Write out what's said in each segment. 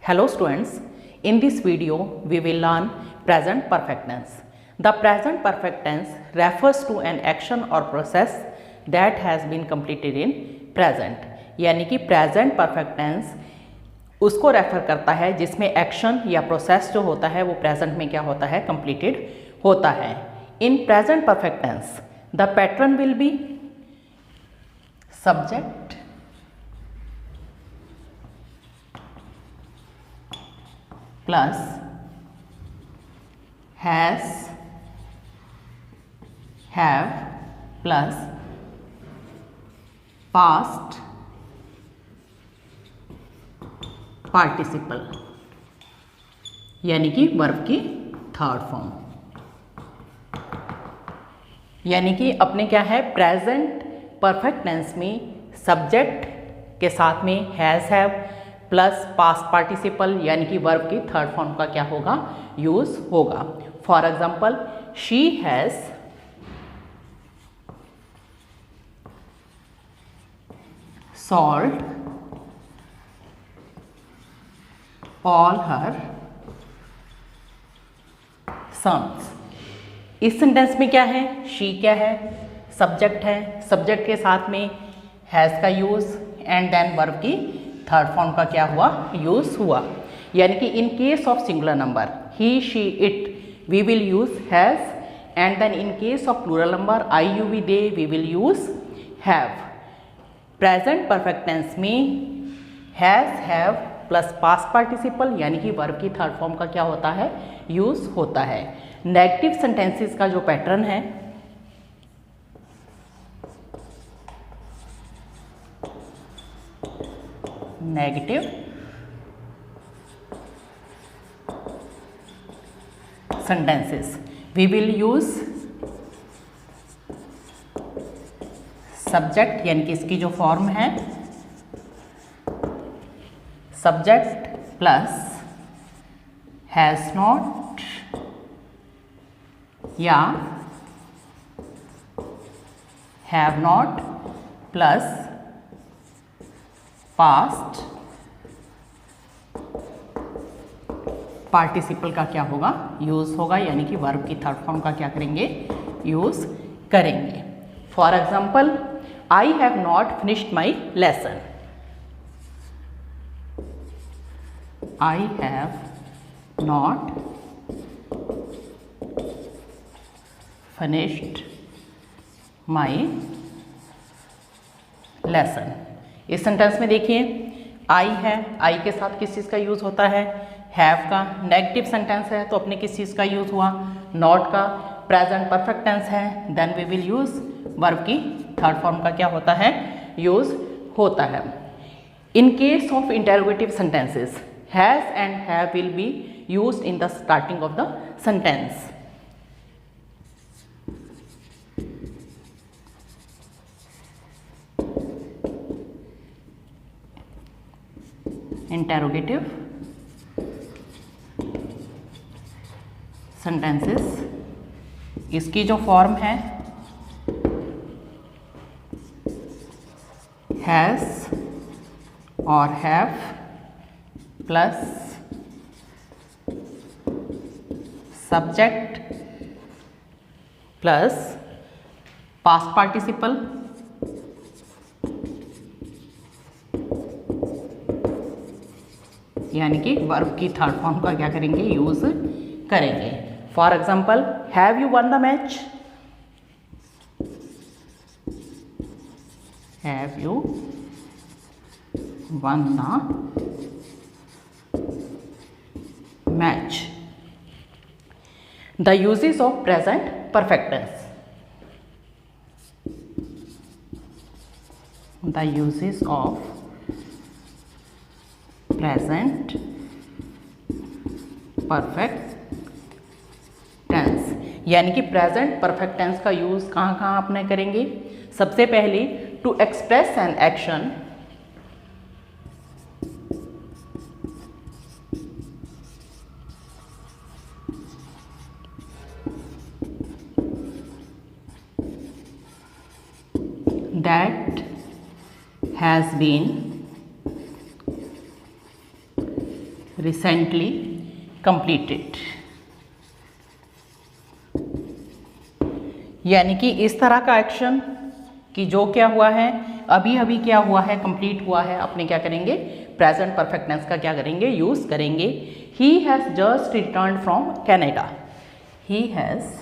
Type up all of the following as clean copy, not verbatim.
Hello students, in this video we will learn present perfect tense. The present perfect tense refers to an action or process that has been completed in present. यानी कि present perfect tense उसको refer करता है जिसमें action या process जो होता है वो प्रेजेंट में क्या होता है, कंप्लीटेड होता है. In present perfect tense the pattern will be subject plus has have plus past participle यानी कि वर्ब की थर्ड फॉर्म. यानी कि अपने क्या है, प्रेजेंट परफेक्ट टेंस में सब्जेक्ट के साथ में has have plus past participle यानी कि वर्ब की थर्ड फॉर्म का क्या होगा, यूज होगा. For example she has solved all her sums. इस सेंटेंस में क्या है, शी क्या है, सब्जेक्ट है, सब्जेक्ट के साथ में हैज़ का यूज एंड देन वर्ब की थर्ड फॉर्म का क्या हुआ, यूज हुआ. यानी कि in case of singular number he she it we will use has and then in case of plural number I you we they we will use have. Present perfect tense में has have plus past participle यानी कि verb की third form का क्या होता है, use होता है. नेगेटिव सेंटेंसेस का जो पैटर्न है negative sentences we will use subject यानी कि इसकी जो फॉर्म है सब्जेक्ट प्लस हैज नॉट या have not plus past participle का क्या होगा, यूज होगा. यानी कि वर्ब की थर्ड फॉर्म का क्या करेंगे, यूज करेंगे. For example I have not finished my lesson. I have not finished my lesson. इस सेंटेंस में देखिए I है, I के साथ किस चीज़ का यूज़ होता है, have का. नेगेटिव सेंटेंस है तो अपने किस चीज़ का यूज़ हुआ, not का. प्रेजेंट परफेक्ट टेंस है then we will use verb की थर्ड फॉर्म का क्या होता है, यूज़ होता है. In case of interrogative sentences has and have will be used in the starting of the sentence. Interrogative sentences इसकी जो फॉर्म है has और have plus subject plus past participle यानी कि वर्ब की थर्ड फॉर्म का क्या करेंगे, यूज करेंगे. For example have you one the match. Have you one the match. The uses of present perfect tense. The uses of present perfect tense. यानी कि present perfect tense का use कहाँ कहाँ अपने करेंगे. सबसे पहले to express an action that has been recently completed। यानी कि इस तरह का एक्शन कि जो क्या हुआ है, अभी अभी क्या हुआ है, कंप्लीट हुआ है, अपने क्या करेंगे, प्रेजेंट परफेक्ट टेंस का क्या करेंगे, यूज करेंगे। He has just return from Canada. He has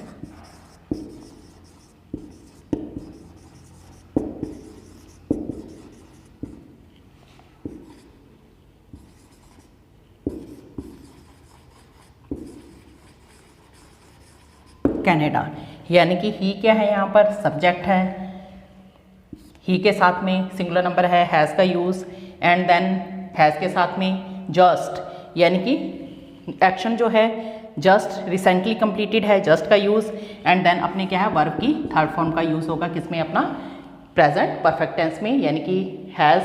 Canada. यानी कि ही क्या है, यहाँ पर सब्जेक्ट है, ही के साथ में सिंगुलर नंबर है, हैज़ का यूज़, एंड देन हैज़ के साथ में जस्ट, यानी कि एक्शन जो है जस्ट रिसेंटली कंप्लीटेड है, जस्ट का यूज़, एंड देन अपने क्या है, वर्ब की थर्ड फॉर्म का यूज़ होगा किसमें, अपना प्रेजेंट परफेक्ट टेंस में, यानी कि हैज़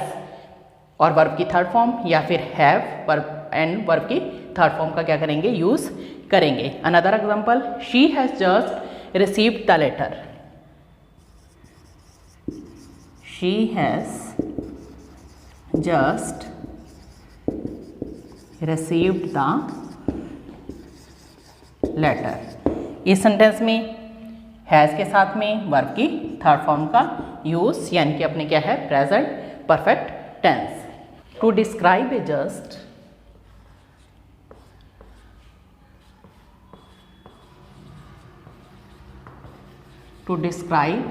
और वर्ब की थर्ड फॉर्म, या फिर हैव वर्ब एंड वर्ब की थर्ड फॉर्म का क्या करेंगे, यूज़ करेंगे। Another example, she has just received the letter. She has just received the letter. इस सेंटेंस में हैज़ के साथ में वर्ब की थर्ड फॉर्म का यूज़, यानी कि अपने क्या है, present perfect tense. To describe a just, to describe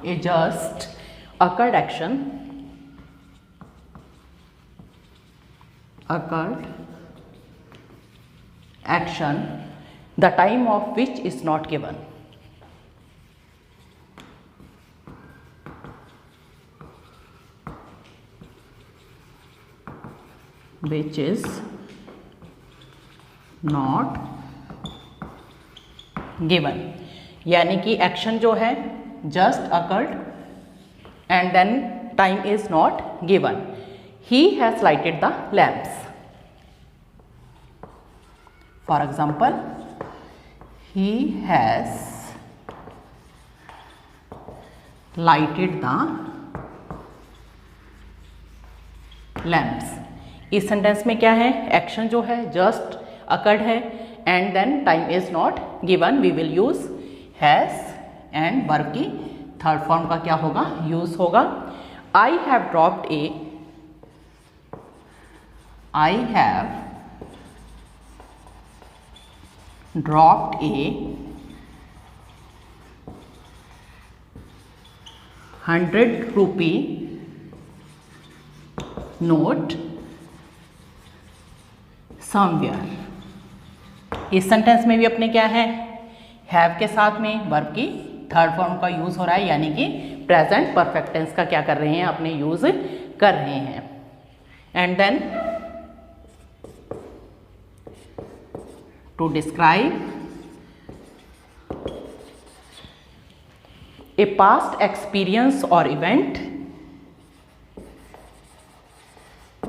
a just occurred action, the time of which is not given। which is not given. यानी कि एक्शन जो है just occurred and then time is not given. He has lighted the lamps. For example, he has lighted the lamps. इस sentence में क्या है, action जो है जस्ट अकर्ड है and then time is not given. We will use has and verb की third form का क्या होगा, यूज होगा। I have dropped a, I have dropped a 100 rupee note somewhere. इस सेंटेंस में भी अपने क्या है, हैव के साथ में वर्ब की थर्ड फॉर्म का यूज हो रहा है, यानी कि प्रेजेंट परफेक्ट टेंस का क्या कर रहे हैं, अपने यूज कर रहे हैं। And then to describe a past experience और इवेंट,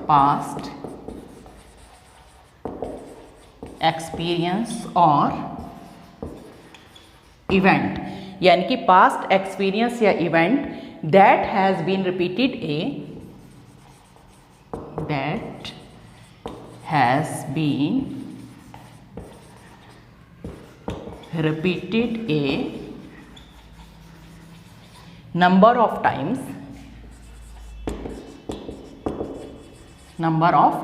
पास्ट एक्सपीरियंस और इवेंट, यानी कि पास्ट एक्सपीरियंस या event that has been repeated a, that has been repeated a number of times, number of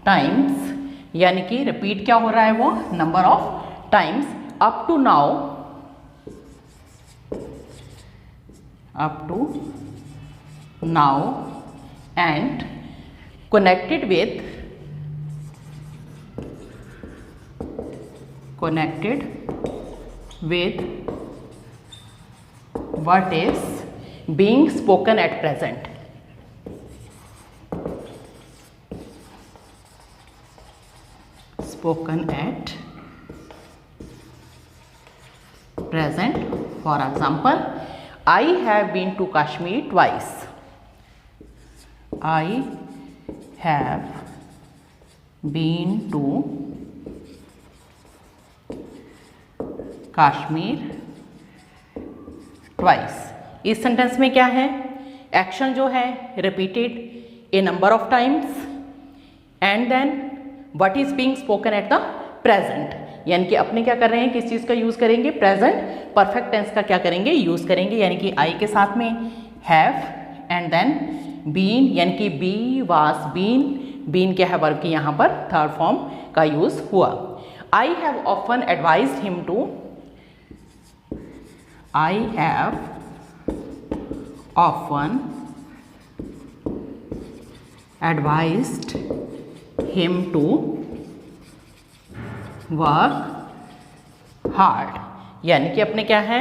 times, यानी कि रिपीट क्या हो रहा है, वो number of times up to now, up to now and connected with what is being spoken at present। spoken at present। For example, I have been to Kashmir twice। I have been to Kashmir twice। इस sentence में क्या है, action जो है repeated a number of times, and then what is being spoken at the present, यानी कि अपने क्या कर रहे हैं, किस चीज़ का यूज़ करेंगे, प्रेजेंट परफेक्ट टेंस का क्या करेंगे, यूज़ करेंगे, यानी कि आई के साथ में हैव एंड देन बीन, यानी कि बी वाज बीन, बीन क्या है वर्ब की यहाँ पर थर्ड फॉर्म का यूज़ हुआ। I have often advised him to, I have often advised him to work hard, यानी कि अपने क्या है,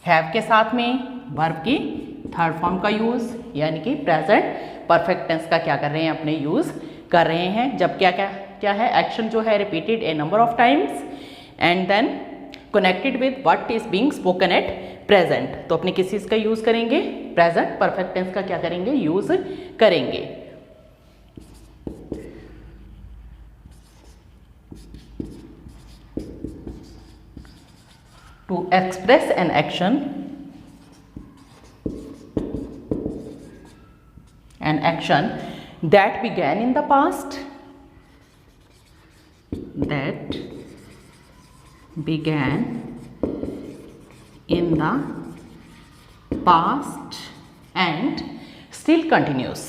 हैव के साथ में वर्ब की थर्ड फॉर्म का यूज़, यानी कि प्रेजेंट परफेक्ट टेंस का क्या कर रहे हैं, अपने यूज़ कर रहे हैं जब क्या क्या क्या है, एक्शन जो है repeated a number of times and then connected with what is being spoken at present. तो अपने किस चीज़ का यूज़ करेंगे, प्रेजेंट परफेक्ट टेंस का क्या करेंगे, यूज़ करेंगे। To express an action that began in the past, that began in the past and still continues.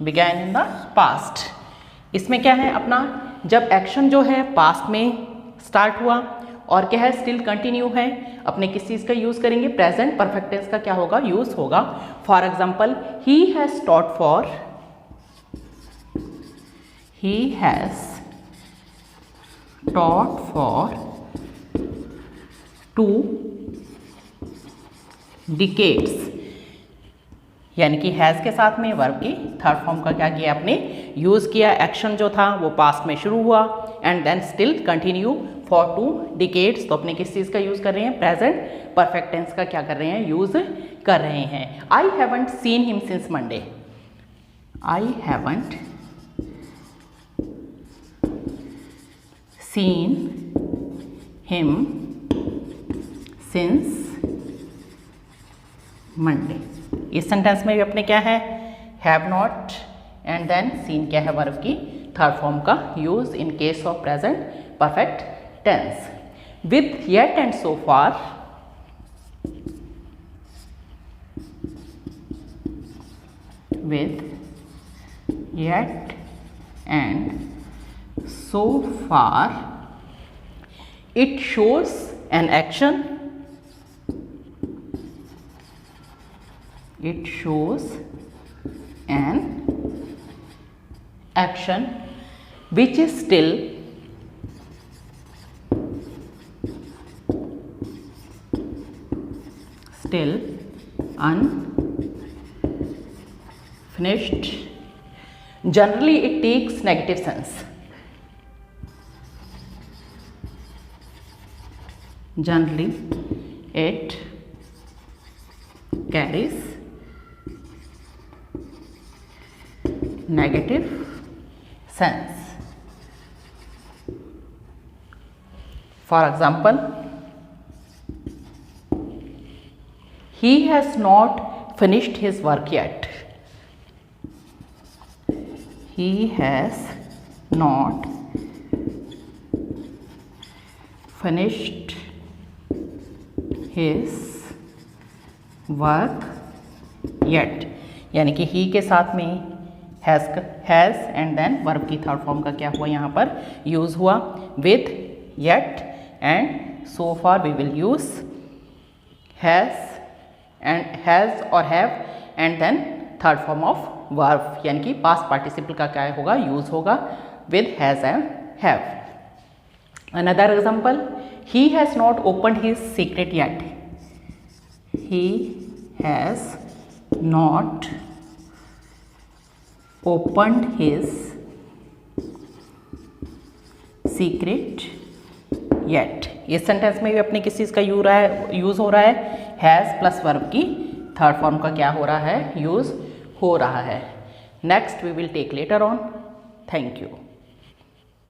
Began in the past, इसमें क्या है अपना, जब एक्शन जो है पास्ट में स्टार्ट हुआ और क्या है स्टिल कंटिन्यू है, अपने किस चीज़ का यूज़ करेंगे, प्रेजेंट परफेक्ट टेंस का क्या होगा, यूज़ होगा। For example he has taught for 2 decades, यानी कि हैज़ के साथ में वर्ब की थर्ड फॉर्म का क्या किया, आपने यूज़ किया। एक्शन जो था वो पास्ट में शुरू हुआ and then still continue for 2 decades, तो अपने किस चीज़ का यूज़ कर रहे हैं, प्रेजेंट परफेक्ट टेंस का क्या कर रहे हैं, यूज़ कर रहे हैं। I haven't seen him since Monday, I haven't seen him since Monday. इस सेंटेंस में भी अपने क्या है, have not and then seen क्या है, वर्ब की थर्ड फॉर्म का use in case of present perfect tense. With yet and so far, with yet and so far, it shows an action, it shows an action which is still unfinished. Generally it takes negative sense. Generally it carries negative sense. For example, he has not finished his work yet. He has not finished his work yet. यानी कि he के साथ में has and then verb की third form का क्या हुआ यहाँ पर यूज हुआ। with yet and so far we will use has or have and then third form of verb, यानी कि past participle का क्या होगा, यूज होगा with has and have. Another example, he has not opened his secret yet. He has not opened his secret yet. इस sentence में भी अपने किस चीज़ का यूज हो रहा है, हैज़ प्लस वर्ब की थर्ड फॉर्म का क्या हो रहा है, यूज हो रहा है। Next we will take later on. Thank you.